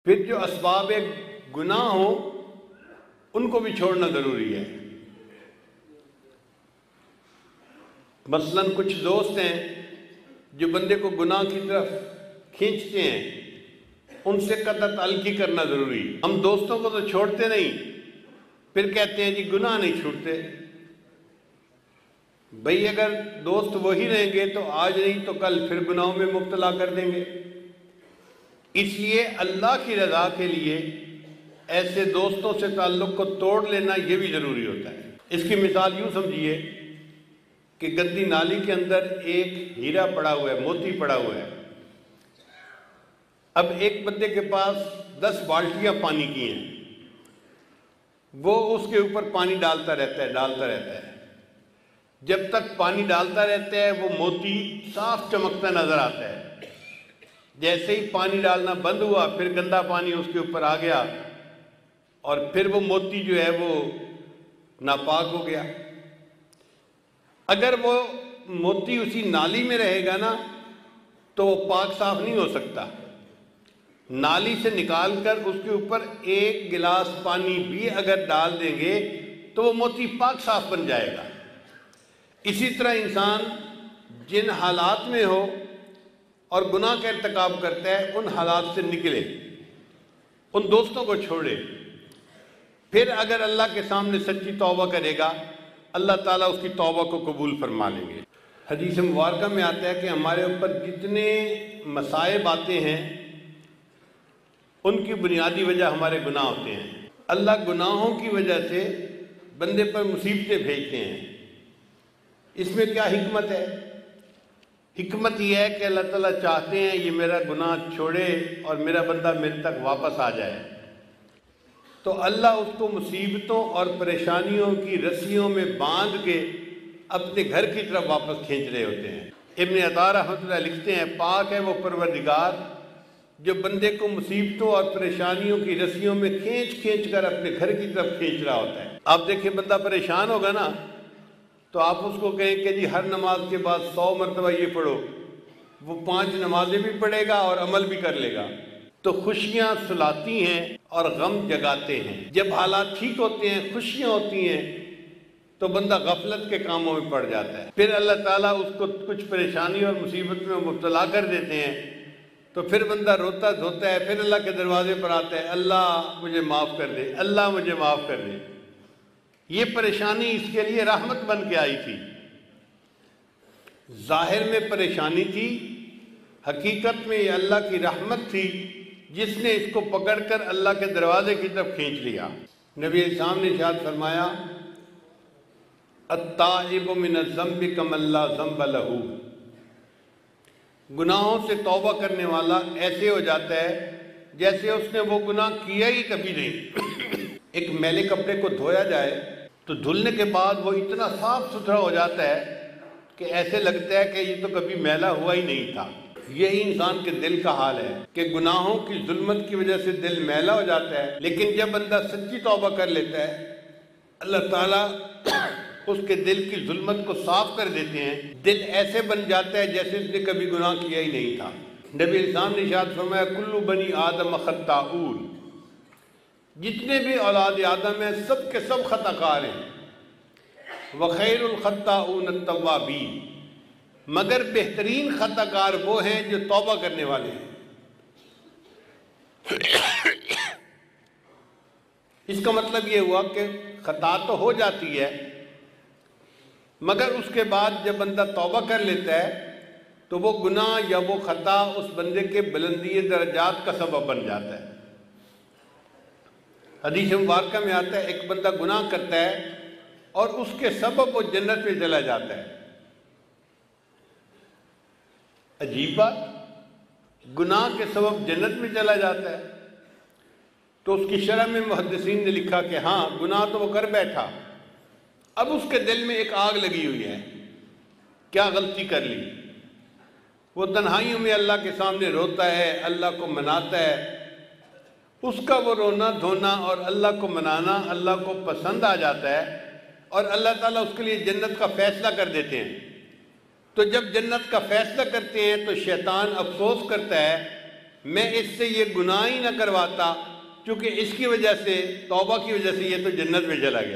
پھر جو اسباب گناہ ہو ان کو بھی چھوڑنا ضروری ہے۔ مثلا کچھ دوست ہیں جو بندے کو گناہ کی طرف کھینچتے ہیں، ان سے قطع تعلقی کرنا ضروری۔ ہم دوستوں کو تو چھوڑتے نہیں، پھر کہتے ہیں جی گناہ نہیں چھوٹتے۔ بھئی اگر دوست وہی رہیں گے تو آج نہیں تو کل پھر گناہوں میں مبتلا کر دیں گے۔ اس لیے اللہ کی رضا کے لیے ایسے دوستوں سے تعلق کو توڑ لینا یہ بھی ضروری ہوتا ہے۔ اس کی مثال یوں سمجھیے کہ گندی نالی کے اندر ایک ہیرا پڑا ہوا ہے، موتی پڑا ہوا ہے۔ اب ایک بندے کے پاس 10 بالٹیاں پانی کی ہیں، وہ اس کے اوپر پانی ڈالتا رہتا ہے۔ جب تک پانی ڈالتا رہتا ہے وہ موتی صاف چمکتا نظر آتا ہے۔ جیسے ہی پانی ڈالنا بند ہوا پھر گندا پانی اس کے اوپر آ گیا اور پھر وہ موتی جو ہے وہ ناپاک ہو گیا۔ اگر وہ موتی اسی نالی میں رہے گا نا تو وہ پاک صاف نہیں ہو سکتا۔ نالی سے نکال کر اس کے اوپر ایک گلاس پانی بھی اگر ڈال دیں گے تو وہ موتی پاک صاف بن جائے گا۔ اسی طرح انسان جن حالات میں ہو اور گناہ کا ارتکاب کرتا ہے ان حالات سے نکلے، ان دوستوں کو چھوڑے، پھر اگر اللہ کے سامنے سچی توبہ کرے گا اللہ تعالیٰ اس کی توبہ کو قبول فرما لیں گے۔ حدیث مبارکہ میں آتا ہے کہ ہمارے اوپر جتنے مصائب آتے ہیں ان کی بنیادی وجہ ہمارے گناہ ہوتے ہیں۔ اللہ گناہوں کی وجہ سے بندے پر مصیبتیں بھیجتے ہیں۔ اس میں کیا حکمت ہے؟ حکمت یہ ہے کہ اللہ تعالیٰ چاہتے ہیں یہ میرا گناہ چھوڑے اور میرا بندہ میرے تک واپس آ جائے، تو اللہ اس کو مصیبتوں اور پریشانیوں کی رسیوں میں باندھ کے اپنے گھر کی طرف واپس کھینچ رہے ہوتے ہیں۔ ابن عطا رحمۃ اللہ لکھتے ہیں پاک ہے وہ پروردگار جو بندے کو مصیبتوں اور پریشانیوں کی رسیوں میں کھینچ کر اپنے گھر کی طرف کھینچ رہا ہوتا ہے۔ آپ دیکھیں بندہ پریشان ہوگا نا تو آپ اس کو کہیں کہ جی ہر نماز کے بعد 100 مرتبہ یہ پڑھو، وہ 5 نمازیں بھی پڑھے گا اور عمل بھی کر لے گا۔ تو خوشیاں سلاتی ہیں اور غم جگاتے ہیں۔ جب حالات ٹھیک ہوتے ہیں، خوشیاں ہوتی ہیں تو بندہ غفلت کے کاموں میں پڑ جاتا ہے، پھر اللہ تعالیٰ اس کو کچھ پریشانی اور مصیبت میں مبتلا کر دیتے ہیں تو پھر بندہ روتا دھوتا ہے، پھر اللہ کے دروازے پر آتا ہے اللہ مجھے معاف کر دے، اللہ مجھے معاف کر دے۔ یہ پریشانی اس کے لیے رحمت بن کے آئی تھی، ظاہر میں پریشانی تھی، حقیقت میں یہ اللہ کی رحمت تھی جس نے اس کو پکڑ کر اللہ کے دروازے کی طرف کھینچ لیا۔ نبی اسلام نے ارشاد فرمایا التائب من الذنب کمن لا ذنب لہ، گناہوں سے توبہ کرنے والا ایسے ہو جاتا ہے جیسے اس نے وہ گناہ کیا ہی کبھی نہیں۔ ایک میلے کپڑے کو دھویا جائے تو دھلنے کے بعد وہ اتنا صاف ستھرا ہو جاتا ہے کہ ایسے لگتا ہے کہ یہ تو کبھی میلا ہوا ہی نہیں تھا۔ یہی انسان کے دل کا حال ہے کہ گناہوں کی ظلمت کی وجہ سے دل میلا ہو جاتا ہے، لیکن جب بندہ سچی توبہ کر لیتا ہے اللہ تعالیٰ اس کے دل کی ظلمت کو صاف کر دیتے ہیں، دل ایسے بن جاتا ہے جیسے اس نے کبھی گناہ کیا ہی نہیں تھا۔ نبی اسلام نے ارشاد فرمایا کل بنی آدم خطاؤون، جتنے بھی اولاد آدم ہیں سب کے سب خطا کار ہیں، وخیر الخطاؤون التوابین، مگر بہترین خطا کار وہ ہیں جو توبہ کرنے والے ہیں۔ اس کا مطلب یہ ہوا کہ خطا تو ہو جاتی ہے مگر اس کے بعد جب بندہ توبہ کر لیتا ہے تو وہ گناہ یا وہ خطا اس بندے کے بلندی درجات کا سبب بن جاتا ہے۔ حدیث مبارکہ میں آتا ہے ایک بندہ گناہ کرتا ہے اور اس کے سبب وہ جنت میں چلا جاتا ہے۔ عجیب بات، گناہ کے سبب جنت میں چلا جاتا ہے۔ تو اس کی شرح میں محدثین نے لکھا کہ ہاں گناہ تو وہ کر بیٹھا، اب اس کے دل میں ایک آگ لگی ہوئی ہے، کیا غلطی کر لی؟ وہ تنہائیوں میں اللہ کے سامنے روتا ہے، اللہ کو مناتا ہے، اس کا وہ رونا دھونا اور اللہ کو منانا اللہ کو پسند آ جاتا ہے اور اللہ تعالیٰ اس کے لیے جنت کا فیصلہ کر دیتے ہیں۔ تو جب جنت کا فیصلہ کرتے ہیں تو شیطان افسوس کرتا ہے میں اس سے یہ گناہ ہی نہ کرواتا، کیونکہ اس کی وجہ سے، توبہ کی وجہ سے یہ تو جنت میں چلا گیا۔